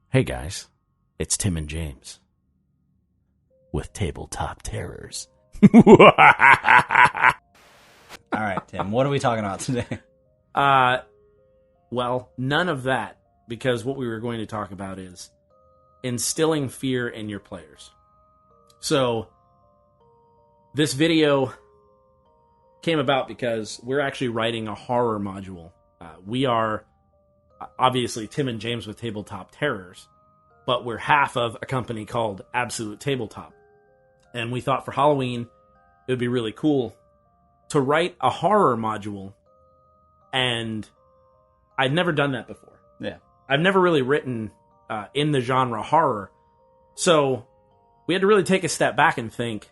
Hey guys, it's Tim and James with Tabletop Terrors. All right, Tim, what are we talking about today? Well, none of that, because what we were going to talk about is instilling fear in your players. So, this video came about because we're actually writing a horror module. We are, obviously, Tim and James with Tabletop Terrors, but we're half of a company called Absolute Tabletop. And we thought for Halloween, it would be really cool to write a horror module, and I'd never done that before. Yeah. I've never really written in the genre horror, so we had to really take a step back and think,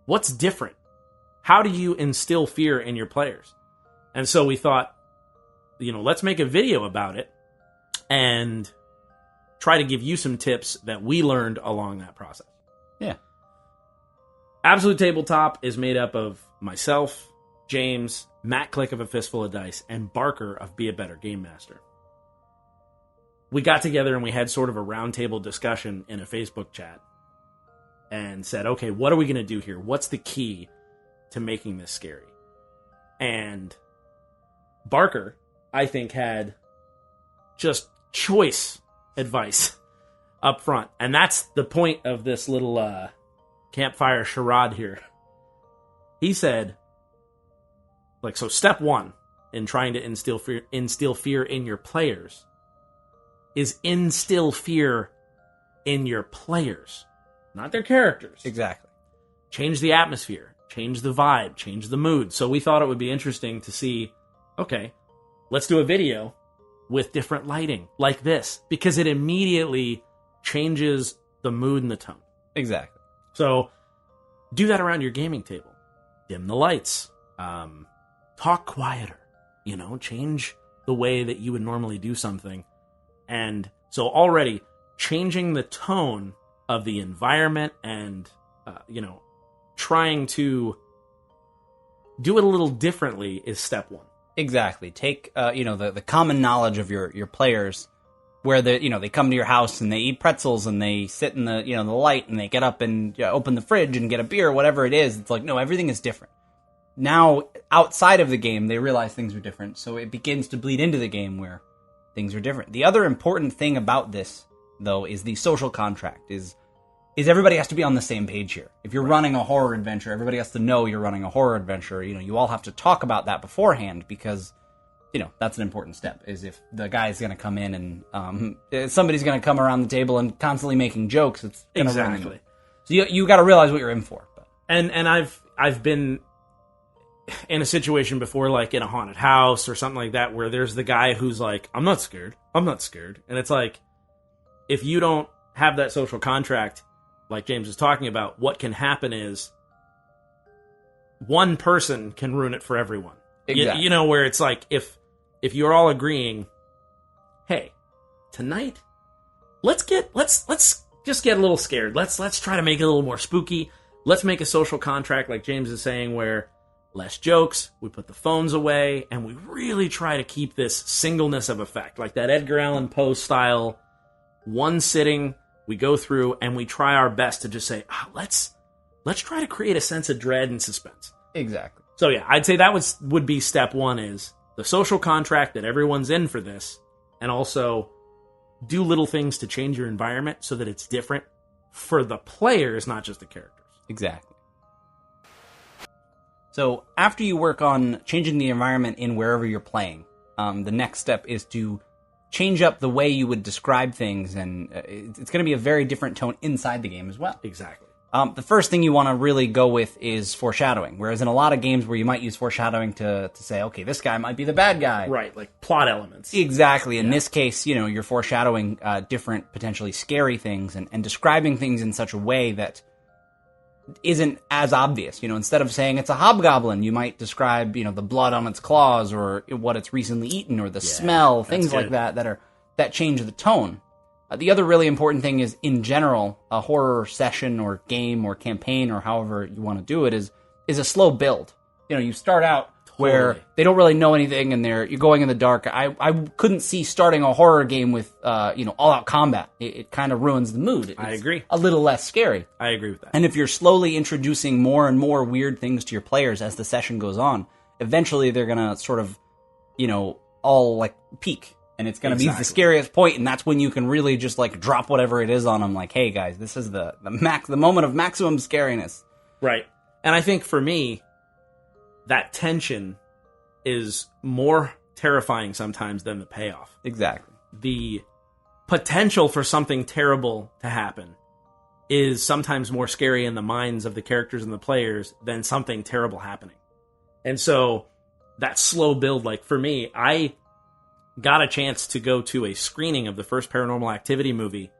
what's different? How do you instill fear in your players? And so we thought, let's make a video about it and try to give you some tips that we learned along that process. Yeah. Absolute Tabletop is made up of myself, James, Matt Click of A Fistful of Dice, and Barker of Be a Better Game Master. We got together and we had sort of a roundtable discussion in a Facebook chat and said, okay, what are we going to do here? What's the key to making this scary? And Barker, I think, had just choice advice up front. And that's the point of this little campfire charade here. He said, so step one in trying to instill fear in your players is instill fear in your players, not their characters. Exactly. Change the atmosphere, change the vibe, change the mood. So we thought it would be interesting to see, okay, let's do a video with different lighting like this, because it immediately changes the mood and the tone. Exactly. So do that around your gaming table. Dim the lights. Talk quieter. Change the way that you would normally do something. And so already changing the tone of the environment and, trying to do it a little differently is step one. Exactly. Take, the common knowledge of your players, where they come to your house and they eat pretzels and they sit in the, the light and they get up and open the fridge and get a beer, whatever it is. It's like, no, everything is different. Now, outside of the game, they realize things are different, so it begins to bleed into the game where things are different. The other important thing about this, though, is the social contract, is everybody has to be on the same page here. If you're running a horror adventure, everybody has to know you're running a horror adventure. You all have to talk about that beforehand, because, that's an important step, is if the guy's going to come in and somebody's going to come around the table and constantly making jokes, it's going to Exactly. So you got to realize what you're in for. But. And I've been in a situation before, like in a haunted house or something like that, where there's the guy who's like, I'm not scared. And it's like, if you don't have that social contract, like James was talking about, what can happen is one person can ruin it for everyone. Exactly. Where it's like, if you're all agreeing, hey, tonight, let's just get a little scared. Let's try to make it a little more spooky. Let's make a social contract, like James is saying, where less jokes, we put the phones away, and we really try to keep this singleness of effect, like that Edgar Allan Poe style, one sitting, we go through, and we try our best to just say, let's try to create a sense of dread and suspense. Exactly. So yeah, I'd say that would be step one, is the social contract that everyone's in for this, and also do little things to change your environment so that it's different for the players, not just the characters. Exactly. So after you work on changing the environment in wherever you're playing, the next step is to change up the way you would describe things, and it's going to be a very different tone inside the game as well. Exactly. The first thing you want to really go with is foreshadowing, whereas in a lot of games where you might use foreshadowing to say, okay, this guy might be the bad guy. Right, like plot elements. Exactly. In this case, you're foreshadowing different, potentially scary things and describing things in such a way that isn't as obvious. Instead of saying it's a hobgoblin, you might describe, the blood on its claws or what it's recently eaten or the smell, things like that change the tone. The other really important thing is, in general, a horror session or game or campaign or however you want to do it is is a slow build. You start out where they don't really know anything and you're going in the dark. I couldn't see starting a horror game with all out combat. It kind of ruins the mood. I agree. A little less scary. I agree with that. And if you're slowly introducing more and more weird things to your players as the session goes on, eventually they're gonna sort of, all like peak. And it's going to be the scariest point, and that's when you can really just like drop whatever it is on them. Like, hey guys, this is the moment of maximum scariness. Right. And I think for me, that tension is more terrifying sometimes than the payoff. Exactly. The potential for something terrible to happen is sometimes more scary in the minds of the characters and the players than something terrible happening. And so that slow build, like for me, I got a chance to go to a screening of the first Paranormal Activity movie,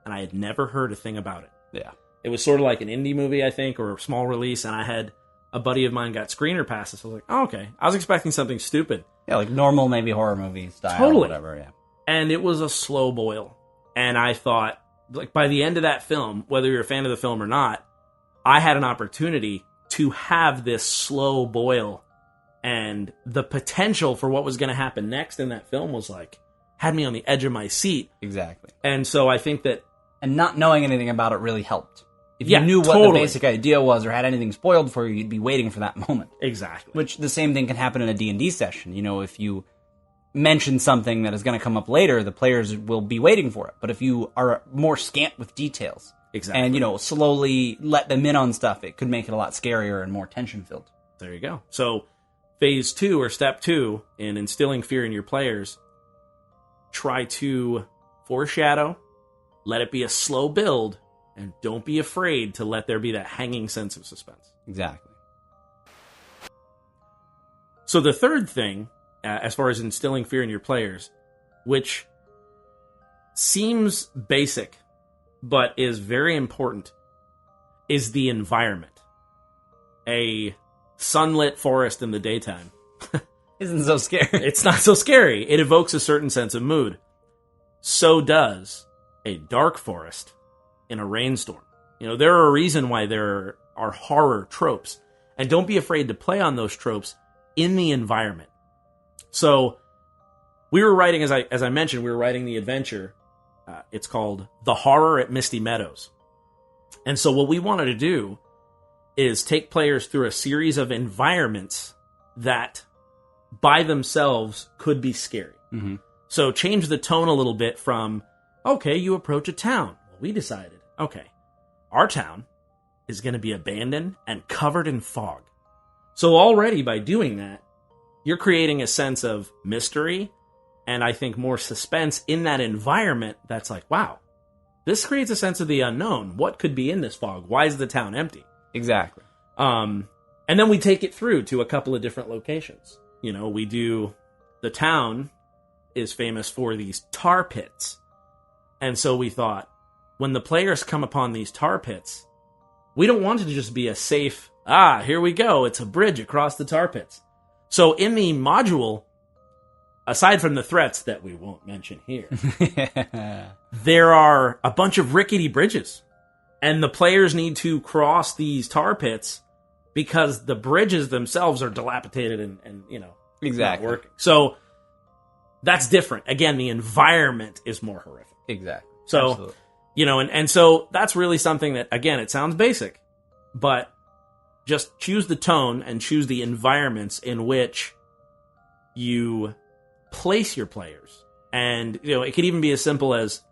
and I had never heard a thing about it. Yeah. It was sort of like an indie movie, I think, or a small release, and I had a buddy of mine got screener passes. So I was like, oh, okay. I was expecting something stupid. Yeah, like normal, maybe horror movie style. Totally. Or whatever, yeah. And it was a slow boil. And I thought, like, by the end of that film, whether you're a fan of the film or not, I had an opportunity to have this slow boil. And the potential for what was going to happen next in that film was like, had me on the edge of my seat. Exactly. And so I think that... And not knowing anything about it really helped. If you knew what the basic idea was or had anything spoiled for you, you'd be waiting for that moment. Exactly. Which the same thing can happen in a D&D session. If you mention something that is going to come up later, the players will be waiting for it. But if you are more scant with details... Exactly. And, slowly let them in on stuff, it could make it a lot scarier and more tension-filled. There you go. So... Phase 2, or step 2, in instilling fear in your players, try to foreshadow, let it be a slow build, and don't be afraid to let there be that hanging sense of suspense. Exactly. So the third thing, as far as instilling fear in your players, which seems basic, but is very important, is the environment. A sunlit forest in the daytime isn't so scary. It's not so scary. It evokes a certain sense of mood. So does a dark forest in a rainstorm. There are a reason why there are horror tropes. And don't be afraid to play on those tropes in the environment. So we were writing, as I mentioned, we were writing the adventure. It's called The Horror at Misty Meadows. And so what we wanted to do is take players through a series of environments that by themselves could be scary. Mm-hmm. So change the tone a little bit from, okay, you approach a town. Well, we decided, okay, our town is going to be abandoned and covered in fog. So already by doing that, you're creating a sense of mystery and I think more suspense in that environment that's like, wow, this creates a sense of the unknown. What could be in this fog? Why is the town empty? Exactly. And then we take it through to a couple of different locations. We do... The town is famous for these tar pits. And so we thought, when the players come upon these tar pits, we don't want it to just be a safe, here we go, it's a bridge across the tar pits. So in the module, aside from the threats that we won't mention here, there are a bunch of rickety bridges. And the players need to cross these tar pits because the bridges themselves are dilapidated and exactly. not working. So that's different. Again, the environment is more horrific. Exactly. So, absolutely. And so that's really something that, again, it sounds basic, but just choose the tone and choose the environments in which you place your players. And, it could even be as simple as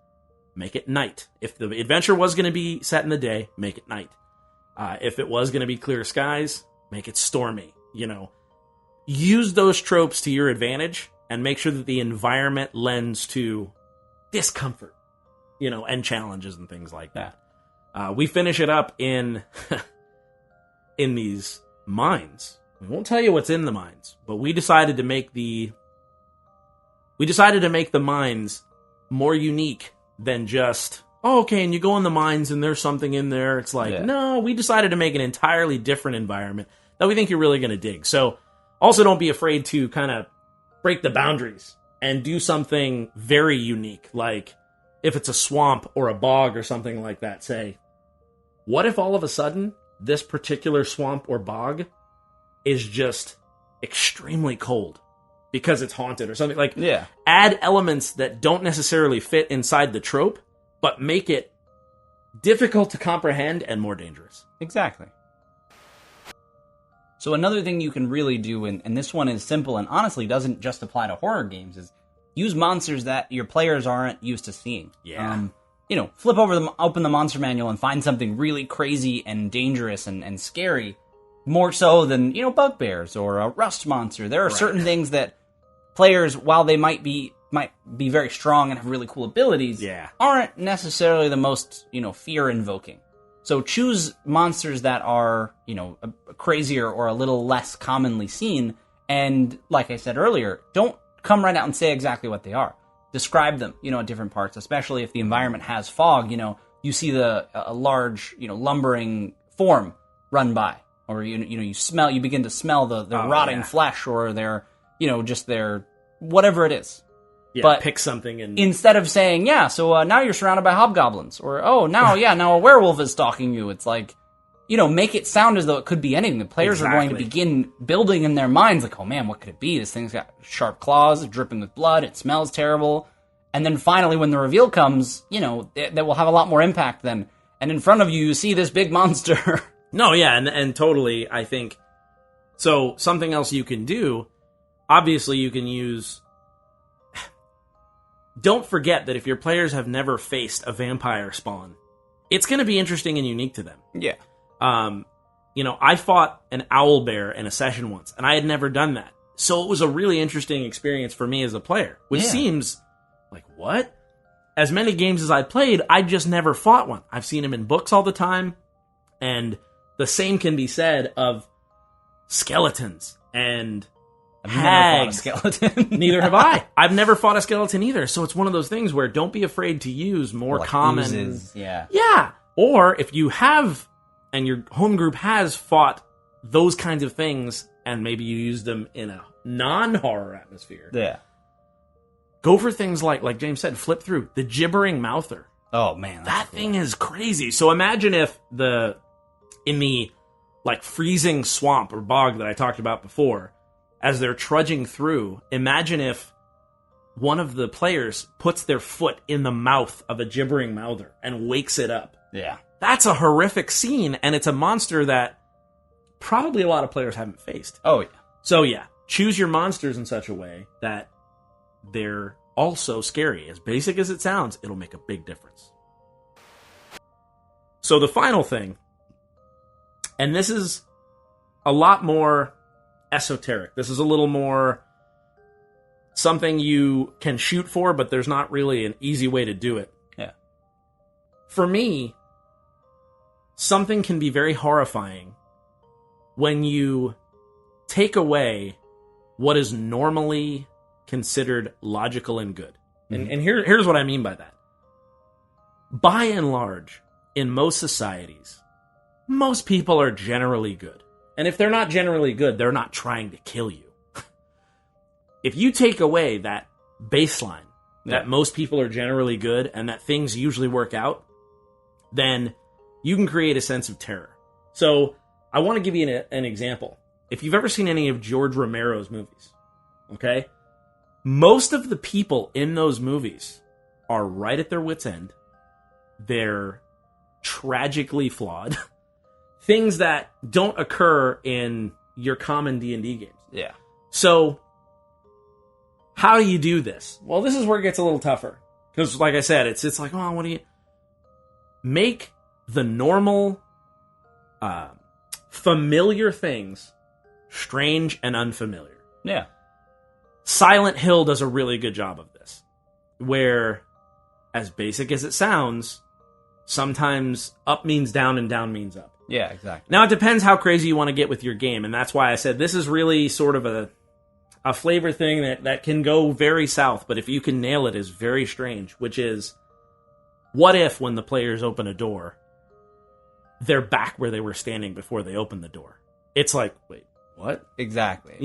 make it night. If the adventure was going to be set in the day, make it night. If it was going to be clear skies, make it stormy. Use those tropes to your advantage and make sure that the environment lends to discomfort, and challenges and things like that. We finish it up in these mines. We won't tell you what's in the mines, but we decided to make the mines more unique than just, okay, and you go in the mines and there's something in there. It's like, no, we decided to make an entirely different environment that we think you're really going to dig. So also don't be afraid to kind of break the boundaries and do something very unique. Like if it's a swamp or a bog or something like that, say, what if all of a sudden this particular swamp or bog is just extremely cold because it's haunted or something. Like, Yeah. add elements that don't necessarily fit inside the trope, but make it difficult to comprehend and more dangerous. Exactly. So another thing you can really do, and this one is simple and honestly doesn't just apply to horror games, is use monsters that your players aren't used to seeing. Yeah. Flip open the monster manual and find something really crazy and dangerous and scary, more so than, bugbears or a rust monster. There are certain things that players, while they might be very strong and have really cool abilities, aren't necessarily the most, fear-invoking. So choose monsters that are, crazier or a little less commonly seen, and like I said earlier, don't come right out and say exactly what they are. Describe them, at different parts, especially if the environment has fog. You see a large, lumbering form run by, or you begin to smell the rotting flesh, or just their whatever it is. Yeah, but pick something and instead of saying, so now you're surrounded by hobgoblins, or now a werewolf is stalking you. It's like, make it sound as though it could be anything. The players are going to begin building in their minds, like, oh man, what could it be? This thing's got sharp claws, dripping with blood, it smells terrible. And then finally, when the reveal comes, that will have a lot more impact then. And in front of you, you see this big monster. No, yeah, and totally, I think. So, something else you can do, obviously you can use... Don't forget that if your players have never faced a vampire spawn, it's going to be interesting and unique to them. Yeah. I fought an owlbear in a session once, and I had never done that. So it was a really interesting experience for me as a player, which seems like, what? As many games as I played, I just never fought one. I've seen them in books all the time, and the same can be said of skeletons and I've never fought a skeleton. Neither have I. I've never fought a skeleton either. So it's one of those things where don't be afraid to use more common... Oozes, yeah. Yeah. Or if you have, and your home group has fought those kinds of things, and maybe you use them in a non-horror atmosphere. Yeah. Go for things like James said, flip through. The gibbering mouther. Oh, man. That thing is crazy. So imagine if in the freezing swamp or bog that I talked about before, as they're trudging through, imagine if one of the players puts their foot in the mouth of a gibbering mouther and wakes it up. Yeah. That's a horrific scene, and it's a monster that probably a lot of players haven't faced. Oh, yeah. So, yeah, choose your monsters in such a way that they're also scary. As basic as it sounds, it'll make a big difference. So the final thing, and this is a lot more esoteric. This is a little more something you can shoot for, but there's not really an easy way to do it. Yeah. For me, something can be very horrifying when you take away what is normally considered logical and good. Mm-hmm. And here's what I mean by that. By and large, in most societies, most people are generally good. And if they're not generally good, they're not trying to kill you. If you take away that baseline, that most people are generally good and that things usually work out, then you can create a sense of terror. So I want to give you an example. If you've ever seen any of George Romero's movies, okay, most of the people in those movies are right at their wits' end. They're tragically flawed. Things that don't occur in your common D&D games. Yeah. So, how do you do this? Well, this is where it gets a little tougher. Because, like I said, it's like, oh, what do you... Make the normal, familiar things strange and unfamiliar. Yeah. Silent Hill does a really good job of this. Where, as basic as it sounds, sometimes up means down and down means up. Yeah, exactly. Now, it depends how crazy you want to get with your game, and that's why I said this is really sort of a flavor thing that can go very south, but if you can nail it, is very strange, which is, what if when the players open a door, they're back where they were standing before they opened the door? It's like, wait, what? Exactly.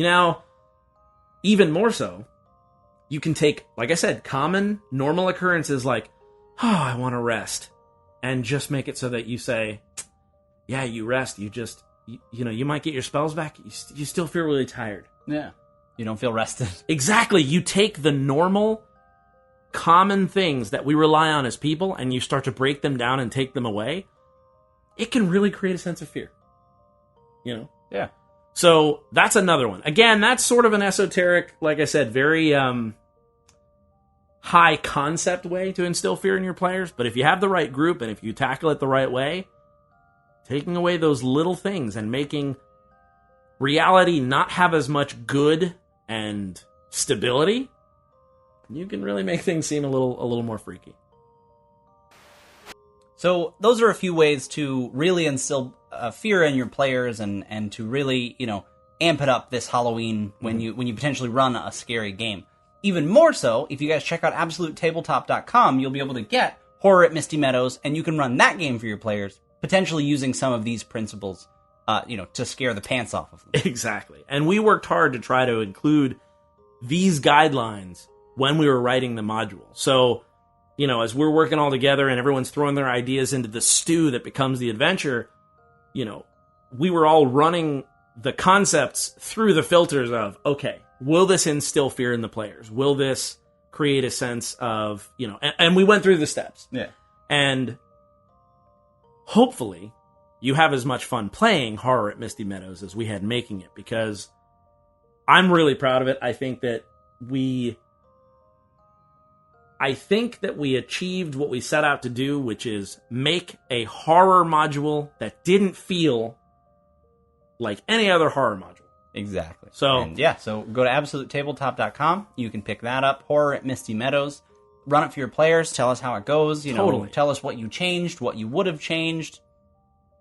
Even more so, you can take, like I said, common, normal occurrences like, oh, I want to rest, and just make it so that you say, yeah, you rest. You just, you might get your spells back. You still feel really tired. Yeah. You don't feel rested. Exactly. You take the normal, common things that we rely on as people, and you start to break them down and take them away. It can really create a sense of fear. Yeah. So that's another one. Again, that's sort of an esoteric, like I said, very high concept way to instill fear in your players. But if you have the right group and if you tackle it the right way, taking away those little things and making reality not have as much good and stability, you can really make things seem a little more freaky. So those are a few ways to really instill fear in your players and to really, amp it up this Halloween when you potentially run a scary game. Even more so, if you guys check out AbsoluteTabletop.com, you'll be able to get Horror at Misty Meadows, and you can run that game for your players, potentially using some of these principles, to scare the pants off of them. Exactly. And we worked hard to try to include these guidelines when we were writing the module. So, as we're working all together and everyone's throwing their ideas into the stew that becomes the adventure, we were all running the concepts through the filters of, okay, will this instill fear in the players? Will this create a sense of, and we went through the steps. Yeah. And hopefully you have as much fun playing Horror at Misty Meadows as we had making it, because I'm really proud of it. I think that we achieved what we set out to do, which is make a horror module that didn't feel like any other horror module. Exactly. So so go to AbsoluteTabletop.com. You can pick that up, Horror at Misty Meadows. Run it for your players. Tell us how it goes. Totally. Tell us what you changed, what you would have changed.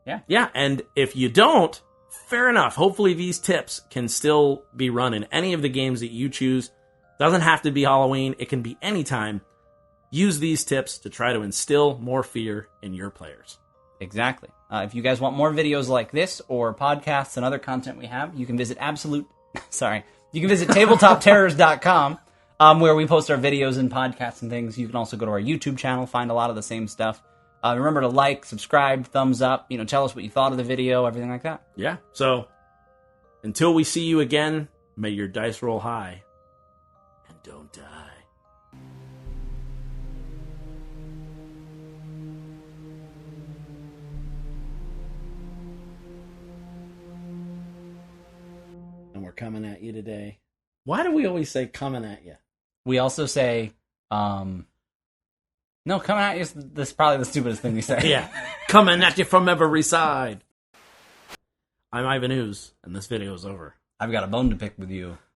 Yeah. Yeah, and if you don't, fair enough. Hopefully these tips can still be run in any of the games that you choose. Doesn't have to be Halloween. It can be any time. Use these tips to try to instill more fear in your players. Exactly. If you guys want more videos like this or podcasts and other content we have, you can visit TabletopTerrors.com, where we post our videos and podcasts and things. You can also go to our YouTube channel, find a lot of the same stuff. Remember to like, subscribe, thumbs up, tell us what you thought of the video, everything like that. Yeah. So until we see you again, may your dice roll high and don't die. And we're coming at you today. Why do we always say coming at you? We also say, no, coming at you is probably the stupidest thing we say. Yeah. Coming at you from every side. I'm Ivan Ooze, and this video is over. I've got a bone to pick with you.